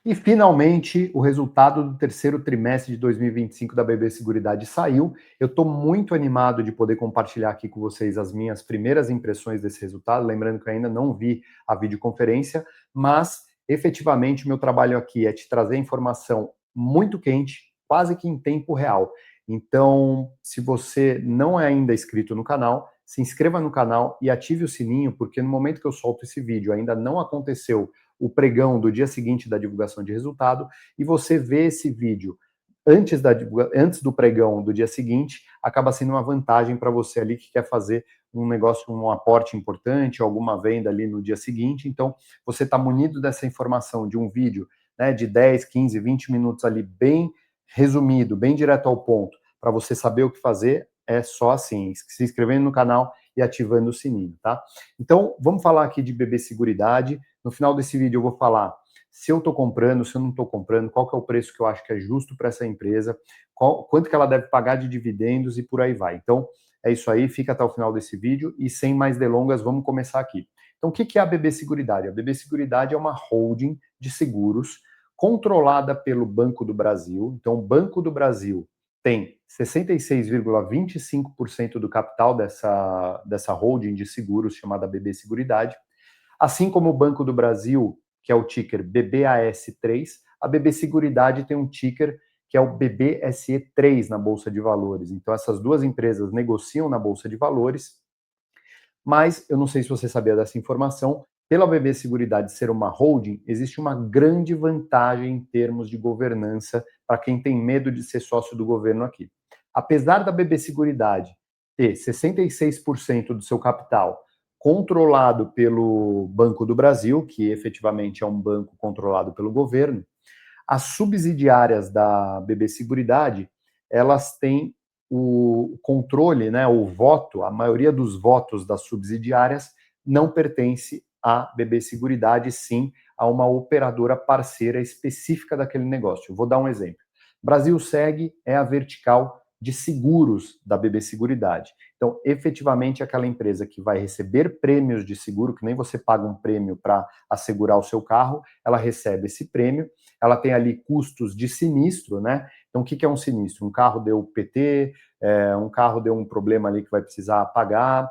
E finalmente o resultado do terceiro trimestre de 2025 da BB Seguridade saiu. Eu estou muito animado de poder compartilhar aqui com vocês as minhas primeiras impressões desse resultado. Lembrando que eu ainda não vi a videoconferência, mas efetivamente o meu trabalho aqui é te trazer informação muito quente, quase que em tempo real. Então, se você não é ainda inscrito no canal, se inscreva no canal e ative o sininho, porque no momento que eu solto esse vídeo ainda não aconteceu o pregão do dia seguinte da divulgação de resultado, e você vê esse vídeo antes do pregão do dia seguinte, acaba sendo uma vantagem para você ali que quer fazer um negócio, um aporte importante, alguma venda ali no dia seguinte. Então, você está munido dessa informação de um vídeo, né, de 10, 15, 20 minutos ali, bem resumido, bem direto ao ponto, para você saber o que fazer, é só assim, se inscrevendo no canal e ativando o sininho, tá? Então, vamos falar aqui de BB Seguridade. No final desse vídeo eu vou falar se eu estou comprando, se eu não estou comprando, qual que é o preço que eu acho que é justo para essa empresa, quanto que ela deve pagar de dividendos e por aí vai. Então, é isso aí, fica até o final desse vídeo e sem mais delongas, vamos começar aqui. Então, o que é a BB Seguridade? A BB Seguridade é uma holding de seguros controlada pelo Banco do Brasil. Então, o Banco do Brasil tem 66,25% do capital dessa holding de seguros chamada BB Seguridade. Assim como o Banco do Brasil, que é o ticker BBAS3, a BB Seguridade tem um ticker que é o BBSE3 na Bolsa de Valores. Então, essas duas empresas negociam na Bolsa de Valores, mas eu não sei se você sabia dessa informação, pela BB Seguridade ser uma holding, existe uma grande vantagem em termos de governança para quem tem medo de ser sócio do governo aqui. Apesar da BB Seguridade ter 66% do seu capital controlado pelo Banco do Brasil, que efetivamente é um banco controlado pelo governo, as subsidiárias da BB Seguridade, elas têm o controle, né, o voto, a maioria dos votos das subsidiárias não pertence à BB Seguridade, sim a uma operadora parceira específica daquele negócio. Eu vou dar um exemplo. Brasil Seg é a vertical de seguros da BB Seguridade. Então, efetivamente, aquela empresa que vai receber prêmios de seguro, que nem você paga um prêmio para assegurar o seu carro, ela recebe esse prêmio, ela tem ali custos de sinistro, né? Então, o que é um sinistro? Um carro deu PT, um carro deu um problema ali que vai precisar pagar,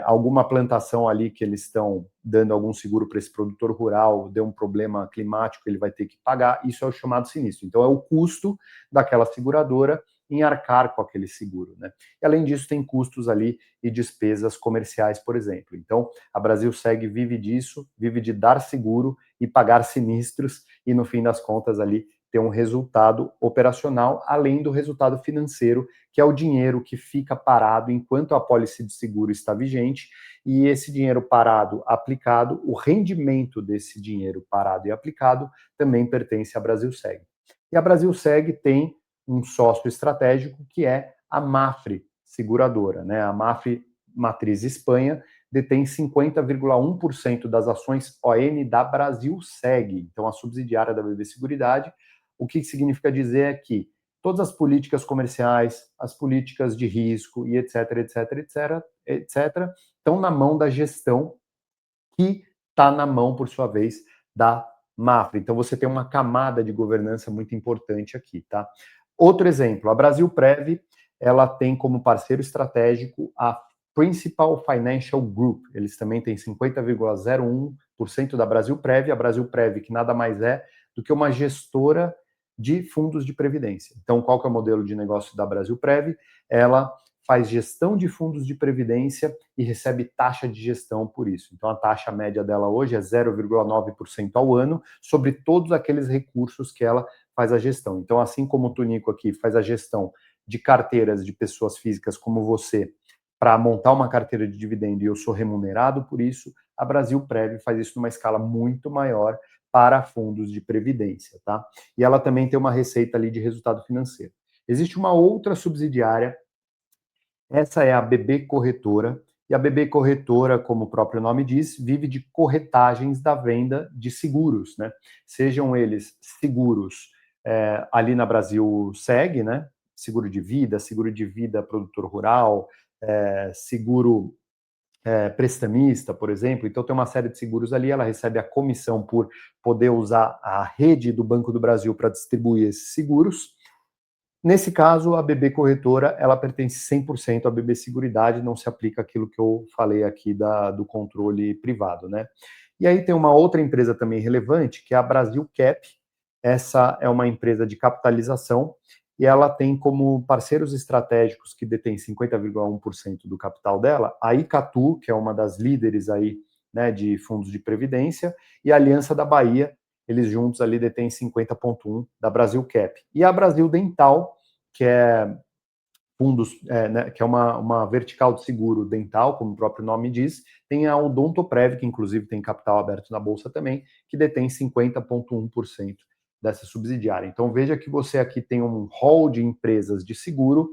alguma plantação ali que eles estão dando algum seguro para esse produtor rural, deu um problema climático, ele vai ter que pagar, isso é o chamado sinistro. Então, é o custo daquela seguradora em arcar com aquele seguro, né? E além disso, tem custos ali e despesas comerciais, por exemplo. Então, a Brasil Seg vive disso, vive de dar seguro e pagar sinistros e, no fim das contas, ali ter um resultado operacional, além do resultado financeiro, que é o dinheiro que fica parado enquanto a apólice de seguro está vigente, e esse dinheiro parado aplicado, o rendimento desse dinheiro parado e aplicado também pertence à Brasil Seg. E a Brasil Seg tem um sócio estratégico que é a Mafre Seguradora, né? A Mafre Matriz Espanha detém 50,1% das ações ON da Brasil Seg, então a subsidiária da BB Seguridade. O que significa dizer é que todas as políticas comerciais, as políticas de risco e etc, etc, etc, etc, estão na mão da gestão, que está na mão, por sua vez, da Mafra. Então você tem uma camada de governança muito importante aqui, tá? Outro exemplo, a Brasil Prev, ela tem como parceiro estratégico a Principal Financial Group. Eles também têm 50,01% da Brasil Prev, a Brasil Prev que nada mais é do que uma gestora de fundos de previdência. Então, qual que é o modelo de negócio da Brasil Prev? Ela faz gestão de fundos de previdência e recebe taxa de gestão por isso. Então, a taxa média dela hoje é 0,9% ao ano sobre todos aqueles recursos que ela faz a gestão. Então, assim como o Tunico aqui faz a gestão de carteiras de pessoas físicas como você para montar uma carteira de dividendo e eu sou remunerado por isso, a Brasil Prev faz isso numa escala muito maior para fundos de previdência, tá? E ela também tem uma receita ali de resultado financeiro. Existe uma outra subsidiária, essa é a BB Corretora, e a BB Corretora, como o próprio nome diz, vive de corretagens da venda de seguros, né? Sejam eles seguros ali na Brasil Seg, né? Seguro de vida produtor rural, seguro prestamista, por exemplo, então tem uma série de seguros ali, ela recebe a comissão por poder usar a rede do Banco do Brasil para distribuir esses seguros. Nesse caso, a BB Corretora, ela pertence 100% à BB Seguridade, não se aplica aquilo que eu falei aqui do controle privado, né? E aí tem uma outra empresa também relevante, que é a Brasil Cap. Essa é uma empresa de capitalização e ela tem como parceiros estratégicos que detêm 50,1% do capital dela, a Icatu, que é uma das líderes aí, né, de fundos de previdência, e a Aliança da Bahia, eles juntos ali detêm 50,1% da Brasil Cap. E a Brasil Dental, que é fundos, né, que é uma vertical de seguro dental, como o próprio nome diz, tem a Odontoprev, que inclusive tem capital aberto na Bolsa também, que detém 50,1% dessa subsidiária. Então veja que você aqui tem um hall de empresas de seguro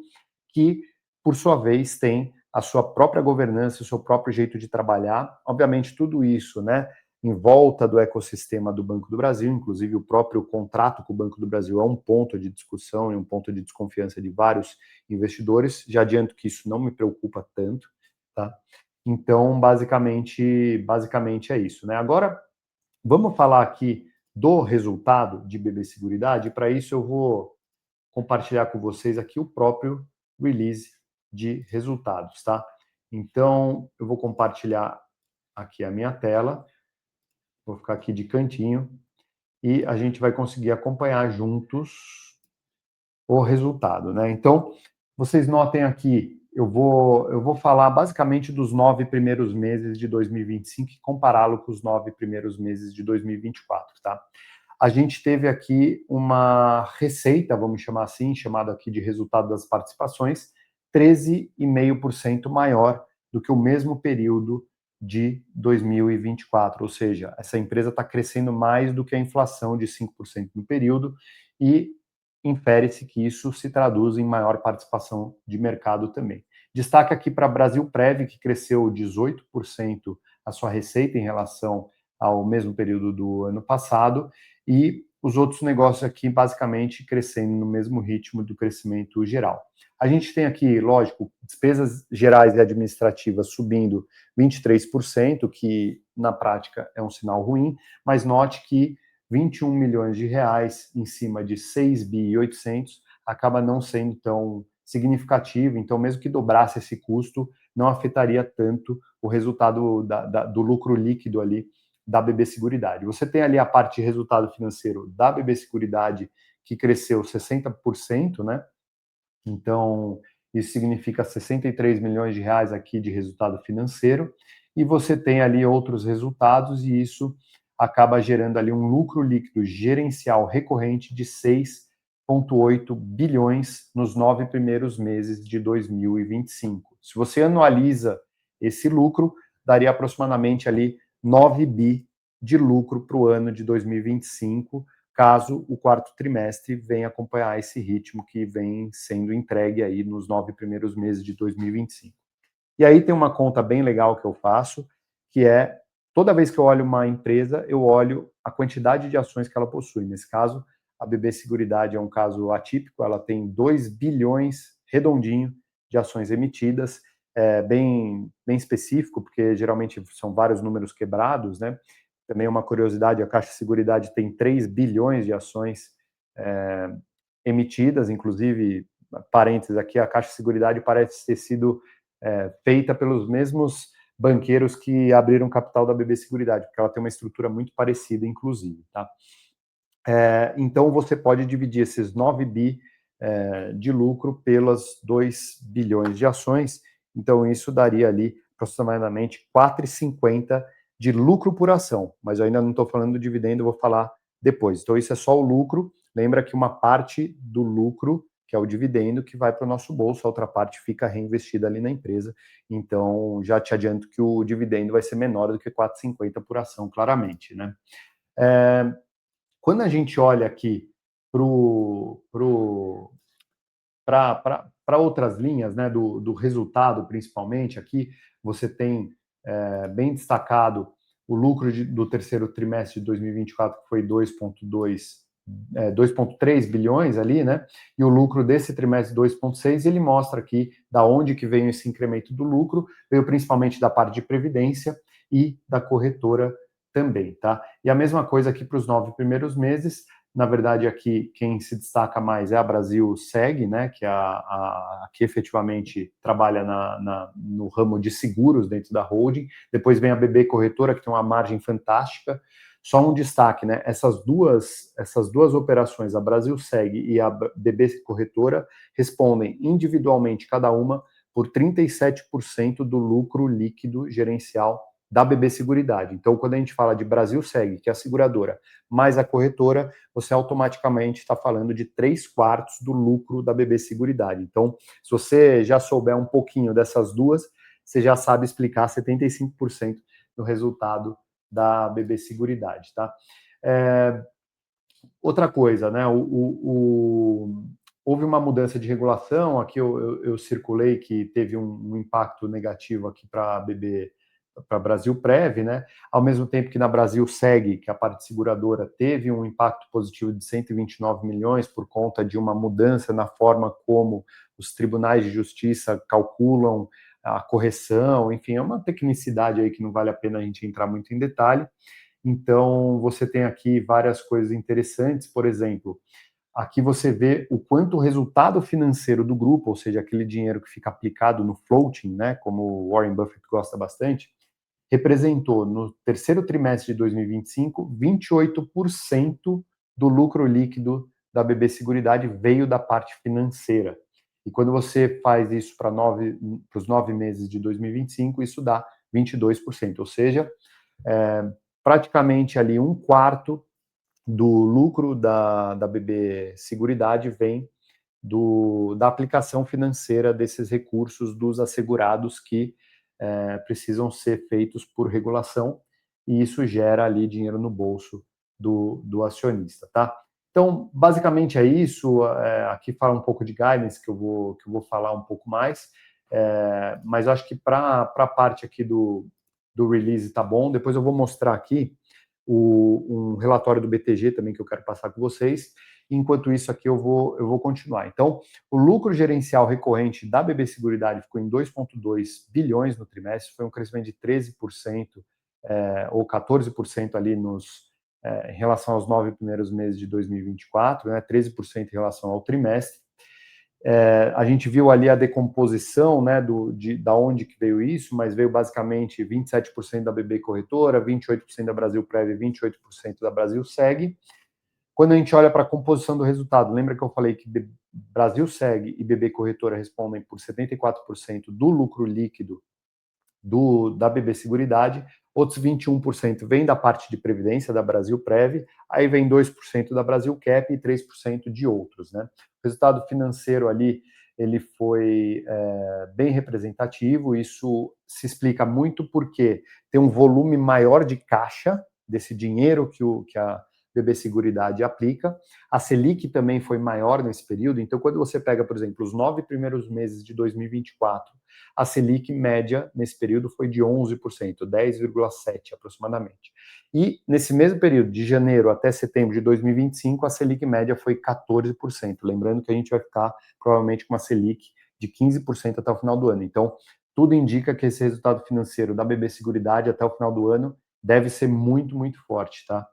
que, por sua vez, tem a sua própria governança, o seu próprio jeito de trabalhar. Obviamente, tudo isso, né, em volta do ecossistema do Banco do Brasil, inclusive o próprio contrato com o Banco do Brasil é um ponto de discussão e um ponto de desconfiança de vários investidores. Já adianto que isso não me preocupa tanto, tá? Então, basicamente é isso, né? Agora, vamos falar aqui do resultado de BB Seguridade. Para isso, eu vou compartilhar com vocês aqui o próprio release de resultados, tá? Então, eu vou compartilhar aqui a minha tela. Vou ficar aqui de cantinho e a gente vai conseguir acompanhar juntos o resultado, né? Então, vocês notem aqui, eu vou falar basicamente dos 9 primeiros meses de 2025 e compará-lo com os 9 primeiros meses de 2024, tá? A gente teve aqui uma receita, vamos chamar assim, chamada aqui de resultado das participações, 13,5% maior do que o mesmo período de 2024, ou seja, essa empresa está crescendo mais do que a inflação de 5% no período e infere-se que isso se traduz em maior participação de mercado também. Destaque aqui para a Brasil Prev, que cresceu 18% a sua receita em relação ao mesmo período do ano passado, e os outros negócios aqui basicamente crescendo no mesmo ritmo do crescimento geral. A gente tem aqui, lógico, despesas gerais e administrativas subindo 23%, que na prática é um sinal ruim, mas note que 21 milhões de reais em cima de 6 bi e 800 acaba não sendo tão significativo, então mesmo que dobrasse esse custo, não afetaria tanto o resultado do lucro líquido ali da BB Seguridade. Você tem ali a parte de resultado financeiro da BB Seguridade, que cresceu 60%, né? Então, isso significa 63 milhões de reais aqui de resultado financeiro, e você tem ali outros resultados, e isso acaba gerando ali um lucro líquido gerencial recorrente de 6,8 bilhões nos 9 primeiros meses de 2025. Se você anualiza esse lucro, daria aproximadamente ali 9 bi de lucro para o ano de 2025, caso o quarto trimestre venha acompanhar esse ritmo que vem sendo entregue aí nos 9 primeiros meses de 2025. E aí tem uma conta bem legal que eu faço, que é, toda vez que eu olho uma empresa, eu olho a quantidade de ações que ela possui. Nesse caso, a BB Seguridade é um caso atípico, ela tem 2 bilhões redondinho de ações emitidas, bem específico, porque geralmente são vários números quebrados, né? Também uma curiosidade, a Caixa Seguridade tem 3 bilhões de ações emitidas, inclusive, parênteses aqui, a Caixa Seguridade parece ter sido feita pelos mesmos banqueiros que abriram capital da BB Seguridade, porque ela tem uma estrutura muito parecida, inclusive, tá? Então, você pode dividir esses 9 bi de lucro pelas 2 bilhões de ações, então isso daria ali aproximadamente 4,50 de lucro por ação, mas eu ainda não estou falando do dividendo, eu vou falar depois. Então, isso é só o lucro, lembra que uma parte do lucro, que é o dividendo, que vai para o nosso bolso, a outra parte fica reinvestida ali na empresa, então já te adianto que o dividendo vai ser menor do que 4,50 por ação, claramente, né? Quando a gente olha aqui para outras linhas, né, do resultado, principalmente, aqui você tem bem destacado o lucro do terceiro trimestre de 2024, que foi 2,2 2,3 bilhões ali, né? E o lucro desse trimestre 2,6, ele mostra aqui da onde que veio esse incremento do lucro, veio principalmente da parte de previdência e da corretora também, tá? E a mesma coisa aqui para os 9 primeiros meses. Na verdade, aqui quem se destaca mais é a Brasil Seg, né? Que é a que efetivamente trabalha no ramo de seguros dentro da holding. Depois vem a BB Corretora, que tem uma margem fantástica. Só um destaque, né? Essas duas operações, a Brasil Seg e a BB Corretora, respondem individualmente, cada uma, por 37% do lucro líquido gerencial da BB Seguridade. Então, quando a gente fala de Brasil Seg, que é a seguradora, mais a corretora, você automaticamente está falando de 3/4 do lucro da BB Seguridade. Então, se você já souber um pouquinho dessas duas, você já sabe explicar 75% do resultado da BB Seguridade, tá? Outra coisa, né? Houve uma mudança de regulação, aqui eu circulei que teve um impacto negativo aqui para a BB, para Brasil Prev, né? Ao mesmo tempo que na Brasil Seg, que é a parte seguradora, teve um impacto positivo de 129 milhões por conta de uma mudança na forma como os tribunais de justiça calculam a correção, enfim, é uma tecnicidade aí que não vale a pena a gente entrar muito em detalhe. Então, você tem aqui várias coisas interessantes, por exemplo, aqui você vê o quanto o resultado financeiro do grupo, ou seja, aquele dinheiro que fica aplicado no floating, né, como o Warren Buffett gosta bastante, representou no terceiro trimestre de 2025, 28% do lucro líquido da BB Seguridade veio da parte financeira. E quando você faz isso para os 9 meses de 2025, isso dá 22%, ou seja, praticamente ali 1/4 do lucro da BB Seguridade vem da aplicação financeira desses recursos dos assegurados que precisam ser feitos por regulação, e isso gera ali dinheiro no bolso do acionista, tá? Então, basicamente é isso. Aqui fala um pouco de guidance, que eu vou falar um pouco mais, mas eu acho que para a parte aqui do release tá bom. Depois eu vou mostrar aqui um relatório do BTG também que eu quero passar com vocês. Enquanto isso aqui eu vou continuar. Então, o lucro gerencial recorrente da BB Seguridade ficou em 2,2 bilhões no trimestre, foi um crescimento de 13%, ou 14% ali em relação aos 9 primeiros meses de 2024, né, 13% em relação ao trimestre. A gente viu ali a decomposição, né, da onde que veio isso, mas veio basicamente 27% da BB Corretora, 28% da Brasil Prev, 28% da Brasil Seg. Quando a gente olha para a composição do resultado, lembra que eu falei que Brasil Seg e BB Corretora respondem por 74% do lucro líquido da BB Seguridade, outros 21% vem da parte de previdência da Brasil Prev, aí vem 2% da Brasil Cap e 3% de outros, né? O resultado financeiro ali, ele foi bem representativo. Isso se explica muito porque tem um volume maior de caixa desse dinheiro que a BB Seguridade aplica. A Selic também foi maior nesse período, então quando você pega, por exemplo, os 9 primeiros meses de 2024, a Selic média nesse período foi de 11%, 10,7% aproximadamente. E nesse mesmo período, de janeiro até setembro de 2025, a Selic média foi 14%. Lembrando que a gente vai ficar provavelmente com uma Selic de 15% até o final do ano. Então, tudo indica que esse resultado financeiro da BB Seguridade até o final do ano deve ser muito, muito forte, tá?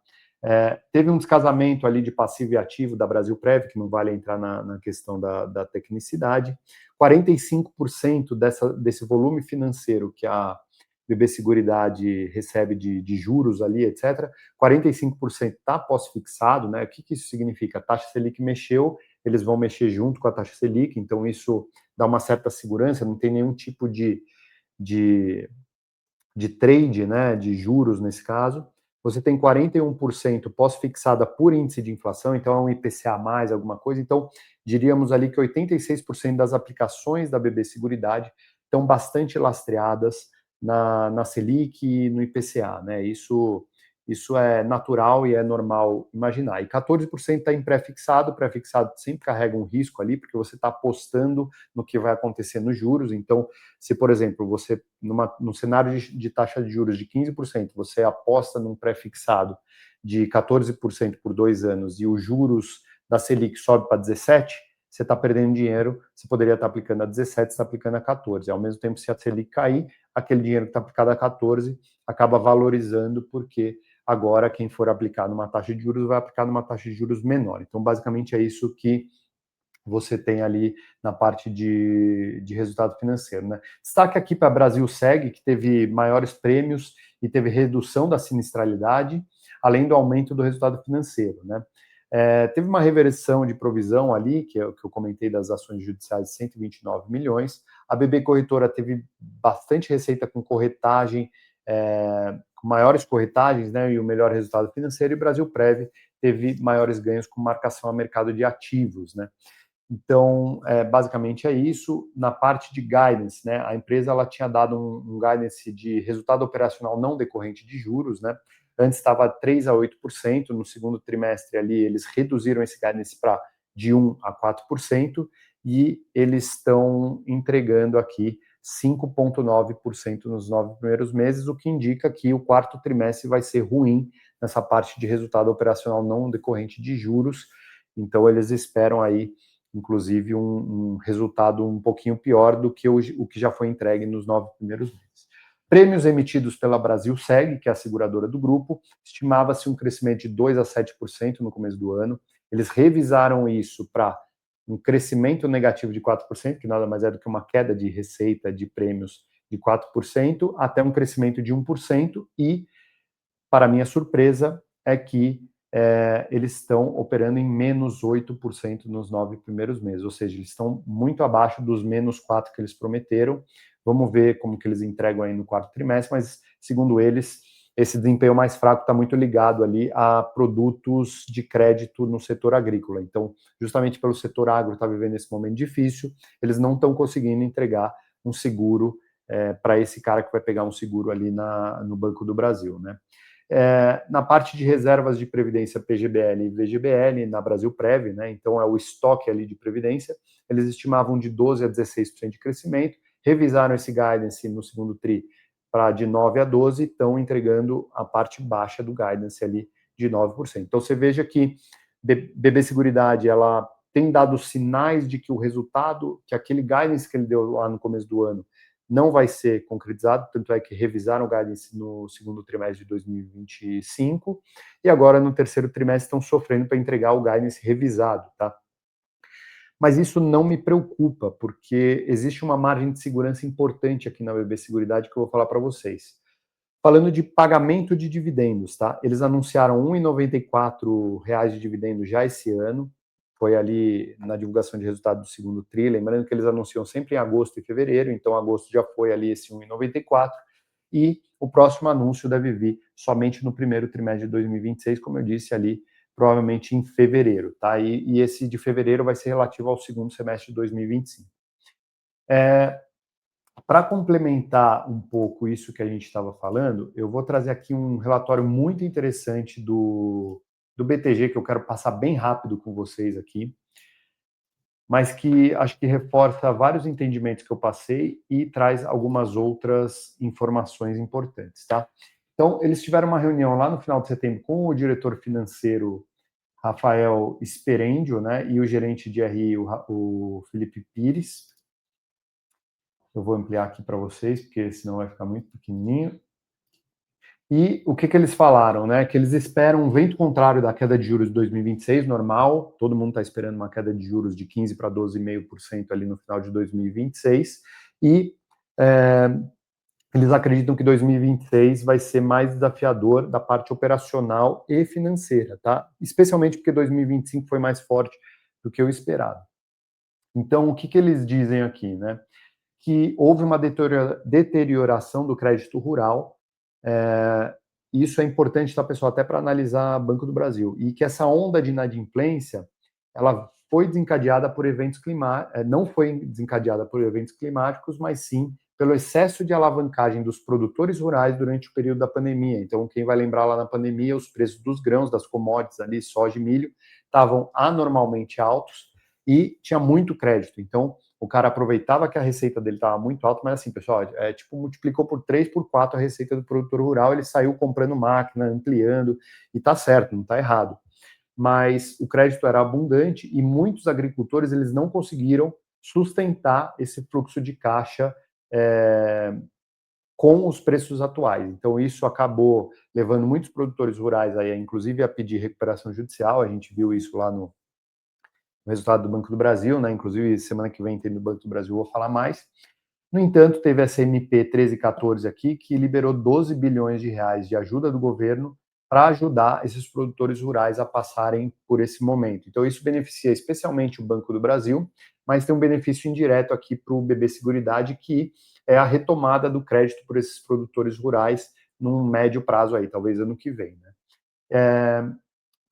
Teve um descasamento ali de passivo e ativo da Brasil Prev, que não vale entrar na questão da tecnicidade. 45% desse volume financeiro que a BB Seguridade recebe de juros ali, etc., 45% está pós-fixado, né? O que isso significa? A taxa Selic mexeu, eles vão mexer junto com a taxa Selic, então isso dá uma certa segurança, não tem nenhum tipo de trade, né, de juros nesse caso. Você tem 41% pós-fixada por índice de inflação, então é um IPCA mais alguma coisa. Então, diríamos ali que 86% das aplicações da BB Seguridade estão bastante lastreadas na Selic e no IPCA, né? Isso isso é natural e é normal imaginar. E 14% está em pré-fixado. Pré-fixado sempre carrega um risco ali, porque você está apostando no que vai acontecer nos juros. Então, se, por exemplo, você, num cenário de taxa de juros de 15%, você aposta num pré-fixado de 14% por 2 anos e os juros da Selic sobe para 17%, você está perdendo dinheiro, você poderia estar aplicando a 17, você está aplicando a 14. Ao mesmo tempo, se a Selic cair, aquele dinheiro que está aplicado a 14 acaba valorizando, porque agora quem for aplicar numa taxa de juros vai aplicar numa taxa de juros menor. Então, basicamente, é isso que você tem ali na parte de resultado financeiro, né? Destaque aqui para Brasil Seg, que teve maiores prêmios e teve redução da sinistralidade, além do aumento do resultado financeiro, né? Teve uma reversão de provisão ali, que eu comentei das ações judiciais de 129 milhões. A BB Corretora teve bastante receita com corretagem, com maiores corretagens, né, e o melhor resultado financeiro. E Brasil Prev teve maiores ganhos com marcação a mercado de ativos, né? Então, basicamente é isso. Na parte de guidance, né, a empresa ela tinha dado um guidance de resultado operacional não decorrente de juros, né? Antes estava 3 a 8%, no segundo trimestre ali eles reduziram esse guidance para de 1 a 4%, e eles estão entregando aqui 5,9% nos 9 primeiros meses, o que indica que o quarto trimestre vai ser ruim nessa parte de resultado operacional não decorrente de juros. Então, eles esperam aí, inclusive, um resultado um pouquinho pior do que o que já foi entregue nos 9 primeiros meses. Prêmios emitidos pela Brasil Seg, que é a seguradora do grupo, estimava-se um crescimento de 2 a 7% no começo do ano. Eles revisaram isso para um crescimento negativo de 4%, que nada mais é do que uma queda de receita de prêmios de 4%, até um crescimento de 1%, e, para minha surpresa, é que eles estão operando em menos 8% nos 9 primeiros meses, ou seja, eles estão muito abaixo dos menos 4% que eles prometeram. Vamos ver como que eles entregam aí no quarto trimestre, mas, segundo eles, esse desempenho mais fraco está muito ligado ali a produtos de crédito no setor agrícola. Então, justamente pelo setor agro estar vivendo esse momento difícil, eles não estão conseguindo entregar um seguro para esse cara que vai pegar um seguro ali no Banco do Brasil, né? Na parte de reservas de previdência PGBL e VGBL, na Brasil Prev, né, então é o estoque ali de previdência, eles estimavam de 12% a 16% de crescimento, revisaram esse guidance no segundo TRI para de 9% a 12%, estão entregando a parte baixa do guidance ali de 9%. Então você veja que BB Seguridade, ela tem dado sinais de que o resultado, que aquele guidance que ele deu lá no começo do ano, não vai ser concretizado, tanto é que revisaram o guidance no segundo trimestre de 2025, e agora no terceiro trimestre estão sofrendo para entregar o guidance revisado, tá? Mas isso não me preocupa, porque existe uma margem de segurança importante aqui na BB Seguridade que eu vou falar para vocês. Falando de pagamento de dividendos, tá? Eles anunciaram R$ 1,94 de dividendo já esse ano, foi ali na divulgação de resultado do segundo TRI, lembrando que eles anunciam sempre em agosto e fevereiro, então agosto já foi ali esse 1,94, e o próximo anúncio deve vir somente no primeiro trimestre de 2026, como eu disse ali, provavelmente em fevereiro, tá? E esse de fevereiro vai ser relativo ao segundo semestre de 2025. Para complementar um pouco isso que a gente estava falando, eu vou trazer aqui um relatório muito interessante do BTG, que eu quero passar bem rápido com vocês aqui, mas que acho que reforça vários entendimentos que eu passei e traz algumas outras informações importantes, tá? Então, eles tiveram uma reunião lá no final de setembro com o diretor financeiro Rafael Sperendio, né, e o gerente de RI, o Felipe Pires. Eu vou ampliar aqui para vocês, porque senão vai ficar muito pequenininho. E o que eles falaram, né? Que eles esperam um vento contrário da queda de juros de 2026, normal. Todo mundo está esperando uma queda de juros de 15% para 12,5% ali no final de 2026. E eles acreditam que 2026 vai ser mais desafiador da parte operacional e financeira, tá? Especialmente porque 2025 foi mais forte do que o esperado. Então, o que eles dizem aqui, né? Que houve uma deterioração do crédito rural. Isso é importante, tá, pessoal, até para analisar Banco do Brasil. E que essa onda de inadimplência, ela foi desencadeada por eventos climáticos, não foi desencadeada por eventos climáticos, mas sim pelo excesso de alavancagem dos produtores rurais durante o período da pandemia. Então, quem vai lembrar lá na pandemia, os preços dos grãos, das commodities ali, soja e milho, estavam anormalmente altos e tinha muito crédito. Então, o cara aproveitava que a receita dele estava muito alta, mas assim, pessoal, tipo, multiplicou por 3, por 4 a receita do produtor rural, ele saiu comprando máquina, ampliando, e tá certo, não tá errado. Mas o crédito era abundante e muitos agricultores, eles não conseguiram sustentar esse fluxo de caixa com os preços atuais. Então, isso acabou levando muitos produtores rurais, aí, inclusive, a pedir recuperação judicial. A gente viu isso lá no resultado do Banco do Brasil, né? Inclusive, semana que vem tem no Banco do Brasil, vou falar mais. No entanto, teve essa MP 1314 aqui, que liberou 12 bilhões de reais de ajuda do governo para ajudar esses produtores rurais a passarem por esse momento. Então, isso beneficia especialmente o Banco do Brasil, mas tem um benefício indireto aqui para o BB Seguridade, que é a retomada do crédito por esses produtores rurais num médio prazo aí, talvez ano que vem, né?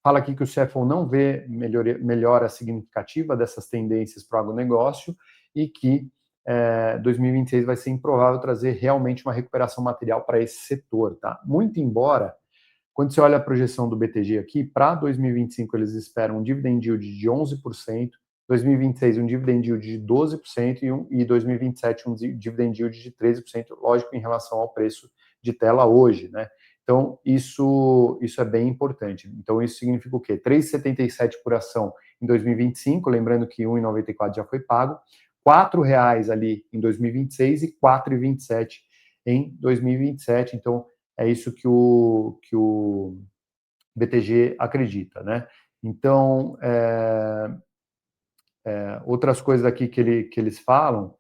Fala aqui que o CFO não vê melhora significativa dessas tendências para o agronegócio e que 2026 vai ser improvável trazer realmente uma recuperação material para esse setor, tá? Muito embora, quando você olha a projeção do BTG aqui, para 2025 eles esperam um dividend yield de 11%, 2026 um dividend yield de 12% e 2027 um dividend yield de 13%, lógico, em relação ao preço de tela hoje, né? Então, isso é bem importante. Então, isso significa o quê? 3,77 por ação em 2025, lembrando que 1,94 já foi pago, R$ 4 ali em 2026 e 4,27 em 2027. Então, é isso que o BTG acredita, né? Então, outras coisas aqui que eles falam,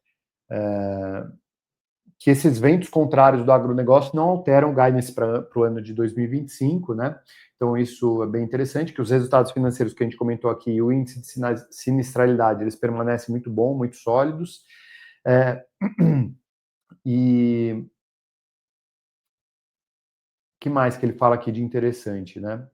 que esses ventos contrários do agronegócio não alteram o guidance para o ano de 2025, né? Então, isso é bem interessante, que os resultados financeiros que a gente comentou aqui e o índice de sinistralidade, eles permanecem muito bons, muito sólidos. E que mais que ele fala aqui de interessante, né?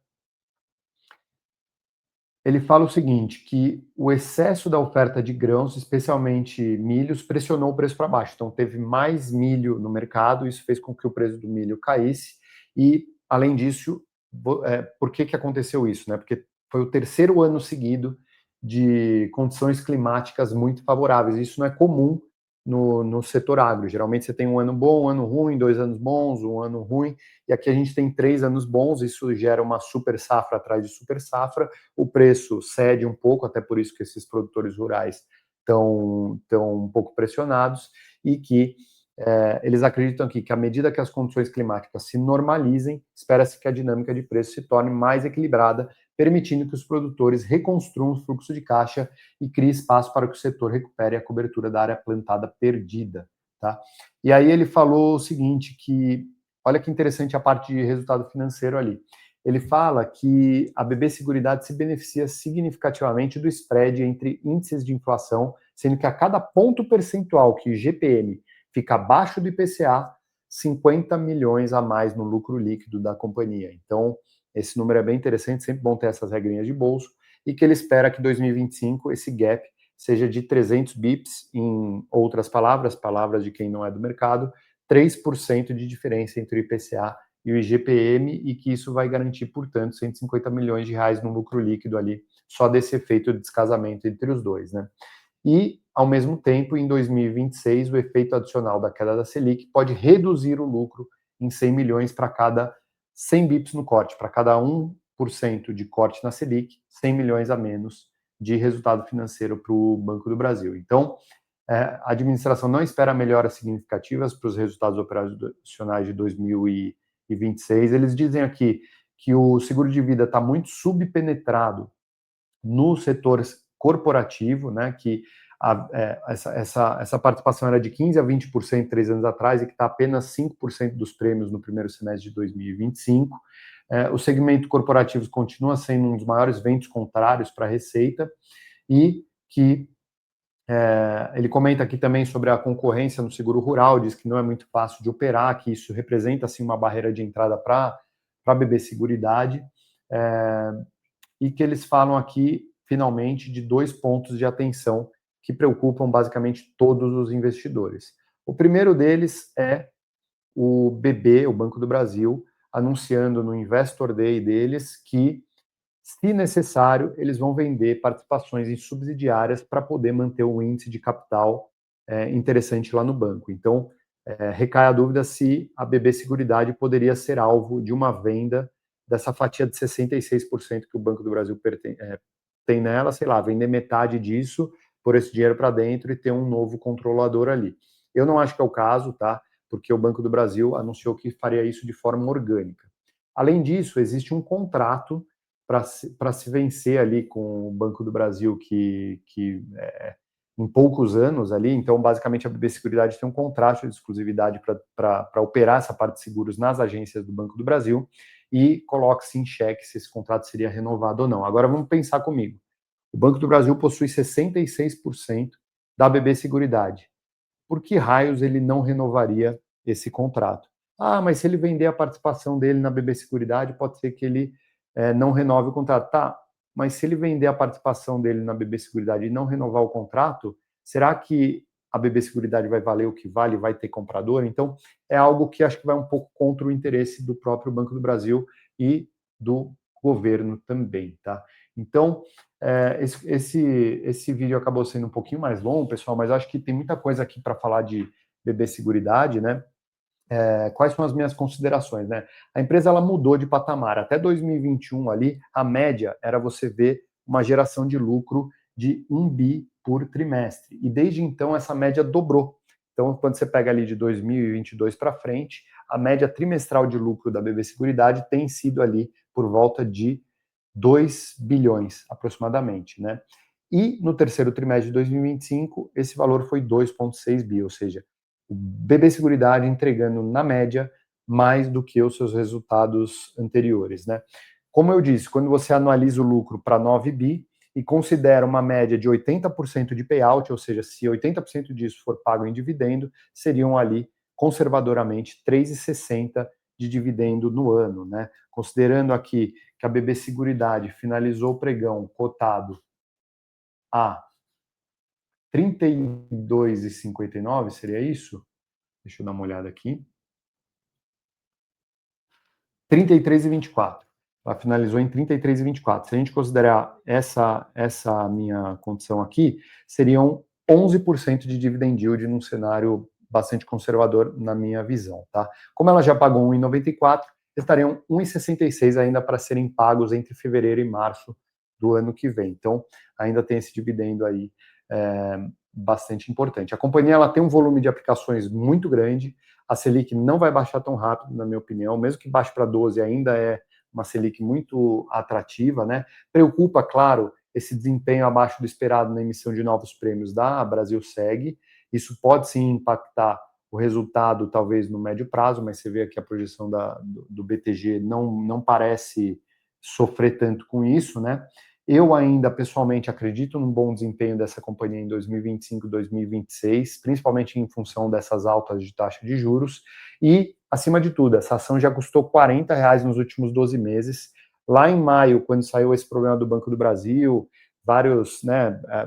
Ele fala o seguinte, que o excesso da oferta de grãos, especialmente milhos, pressionou o preço para baixo. Então, teve mais milho no mercado, isso fez com que o preço do milho caísse. E, além disso, por que aconteceu isso? Né? Porque foi o terceiro ano seguido de condições climáticas muito favoráveis. Isso não é comum no setor agro. Geralmente você tem um ano bom, um ano ruim, 2 anos bons, um ano ruim. E aqui a gente tem 3 anos bons, isso gera uma super safra atrás de super safra. O preço cede um pouco, até por isso que esses produtores rurais estão um pouco pressionados, e que eles acreditam aqui que à medida que as condições climáticas se normalizem, espera-se que a dinâmica de preço se torne mais equilibrada, permitindo que os produtores reconstruam o fluxo de caixa e criem espaço para que o setor recupere a cobertura da área plantada perdida. Tá? E aí ele falou o seguinte, que olha que interessante a parte de resultado financeiro ali. Ele fala que a BB Seguridade se beneficia significativamente do spread entre índices de inflação, sendo que a cada ponto percentual que o GPM fica abaixo do IPCA, 50 milhões a mais no lucro líquido da companhia. Então, esse número é bem interessante, sempre bom ter essas regrinhas de bolso, e que ele espera que 2025 esse gap seja de 300 bips, em outras palavras de quem não é do mercado, 3% de diferença entre o IPCA e o IGPM, e que isso vai garantir, portanto, 150 milhões de reais no lucro líquido ali, só desse efeito de descasamento entre os dois, né? E, ao mesmo tempo, em 2026, o efeito adicional da queda da Selic pode reduzir o lucro em 100 milhões para cada 100 bips no corte, para cada 1% de corte na Selic, 100 milhões a menos de resultado financeiro para o Banco do Brasil. Então, a administração não espera melhoras significativas para os resultados operacionais de 2026. Eles dizem aqui que o seguro de vida está muito subpenetrado no setor corporativo, né, que essa participação era de 15% a 20% 3 anos atrás e que está apenas 5% dos prêmios no primeiro semestre de 2025. O segmento corporativo continua sendo um dos maiores ventos contrários para a receita e que ele comenta aqui também sobre a concorrência no seguro rural, diz que não é muito fácil de operar, que isso representa assim, uma barreira de entrada para a BB Seguridade, e que eles falam aqui, finalmente, de 2 pontos de atenção que preocupam basicamente todos os investidores. O primeiro deles é o BB, o Banco do Brasil, anunciando no Investor Day deles que, se necessário, eles vão vender participações em subsidiárias para poder manter um índice de capital interessante lá no banco. Então, recai a dúvida se a BB Seguridade poderia ser alvo de uma venda dessa fatia de 66% que o Banco do Brasil tem nela, sei lá, vender metade disso, pôr esse dinheiro para dentro e ter um novo controlador ali. Eu não acho que é o caso, tá? Porque o Banco do Brasil anunciou que faria isso de forma orgânica. Além disso, existe um contrato para se vencer ali com o Banco do Brasil em poucos anos ali, então basicamente a BB Seguridade tem um contrato de exclusividade para operar essa parte de seguros nas agências do Banco do Brasil e coloca-se em xeque se esse contrato seria renovado ou não. Agora vamos pensar comigo. O Banco do Brasil possui 66% da BB Seguridade. Por que raios ele não renovaria esse contrato? Ah, mas se ele vender a participação dele na BB Seguridade, pode ser que ele não renove o contrato. Tá, mas se ele vender a participação dele na BB Seguridade e não renovar o contrato, será que a BB Seguridade vai valer o que vale, vai ter comprador? Então, é algo que acho que vai um pouco contra o interesse do próprio Banco do Brasil e do governo também, tá? Então, esse vídeo acabou sendo um pouquinho mais longo, pessoal, mas acho que tem muita coisa aqui para falar de BB Seguridade, né? Quais são as minhas considerações, né? A empresa ela mudou de patamar. Até 2021 ali, a média era você ver uma geração de lucro de 1 bi por trimestre. E desde então essa média dobrou. Então, quando você pega ali de 2022 para frente, a média trimestral de lucro da BB Seguridade tem sido ali por volta de 2 bilhões aproximadamente, né? E no terceiro trimestre de 2025, esse valor foi 2,6 bi, ou seja, o BB Seguridade entregando, na média, mais do que os seus resultados anteriores, né? Como eu disse, quando você analisa o lucro para 9 bi e considera uma média de 80% de payout, ou seja, se 80% disso for pago em dividendo, seriam ali, conservadoramente, 3,60 de dividendo no ano, né? Considerando aqui que a BB Seguridade finalizou o pregão cotado a 32,59, seria isso? Deixa eu dar uma olhada aqui. 33,24. Ela finalizou em 33,24. Se a gente considerar essa minha condição aqui, seriam 11% de dividend yield num cenário bastante conservador na minha visão, tá? Como ela já pagou 1,94, estariam 1,66 ainda para serem pagos entre fevereiro e março do ano que vem. Então, ainda tem esse dividendo aí bastante importante. A companhia ela tem um volume de aplicações muito grande. A Selic não vai baixar tão rápido, na minha opinião, mesmo que baixe para 12, ainda é uma Selic muito atrativa, né? Preocupa, claro, esse desempenho abaixo do esperado na emissão de novos prêmios da Brasil Seg. Isso pode sim impactar o resultado, talvez no médio prazo, mas você vê aqui a projeção do BTG não parece sofrer tanto com isso, né? Eu ainda, pessoalmente, acredito num bom desempenho dessa companhia em 2025 e 2026, principalmente em função dessas altas de taxa de juros. E, acima de tudo, essa ação já custou R$ 40 nos últimos 12 meses. Lá em maio, quando saiu esse problema do Banco do Brasil, vários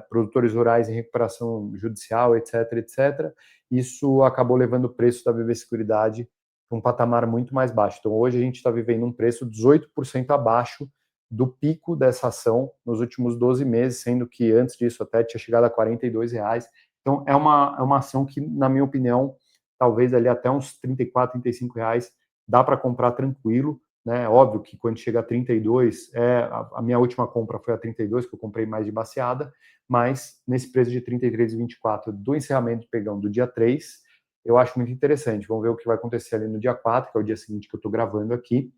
produtores rurais em recuperação judicial, etc., isso acabou levando o preço da BB Seguridade para um patamar muito mais baixo. Então, hoje a gente está vivendo um preço 18% abaixo do pico dessa ação nos últimos 12 meses, sendo que antes disso até tinha chegado a R$ 42. Então, é uma ação que, na minha opinião, talvez ali até uns R$ 34, R$ 35 dá para comprar tranquilo, né? Óbvio que quando chega a 32, a minha última compra foi a 32, que eu comprei mais de baseada, mas nesse preço de 33,24 do encerramento do pregão do dia 3, eu acho muito interessante. Vamos ver o que vai acontecer ali no dia 4, que é o dia seguinte que eu estou gravando aqui.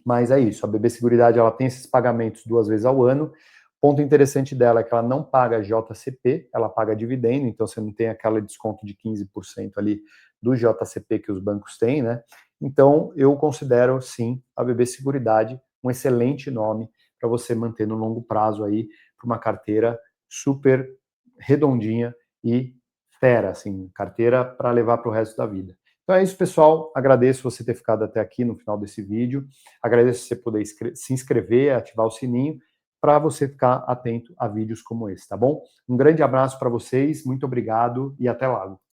Mas é isso, a BB Seguridade ela tem esses pagamentos 2 vezes ao ano. Ponto interessante dela é que ela não paga JCP, ela paga dividendo, então você não tem aquele desconto de 15% ali do JCP que os bancos têm, né? Então, eu considero, sim, a BB Seguridade um excelente nome para você manter no longo prazo aí, para uma carteira super redondinha e fera, assim, carteira para levar para o resto da vida. Então é isso, pessoal. Agradeço você ter ficado até aqui no final desse vídeo. Agradeço você poder se inscrever, ativar o sininho, para você ficar atento a vídeos como esse, tá bom? Um grande abraço para vocês, muito obrigado e até logo.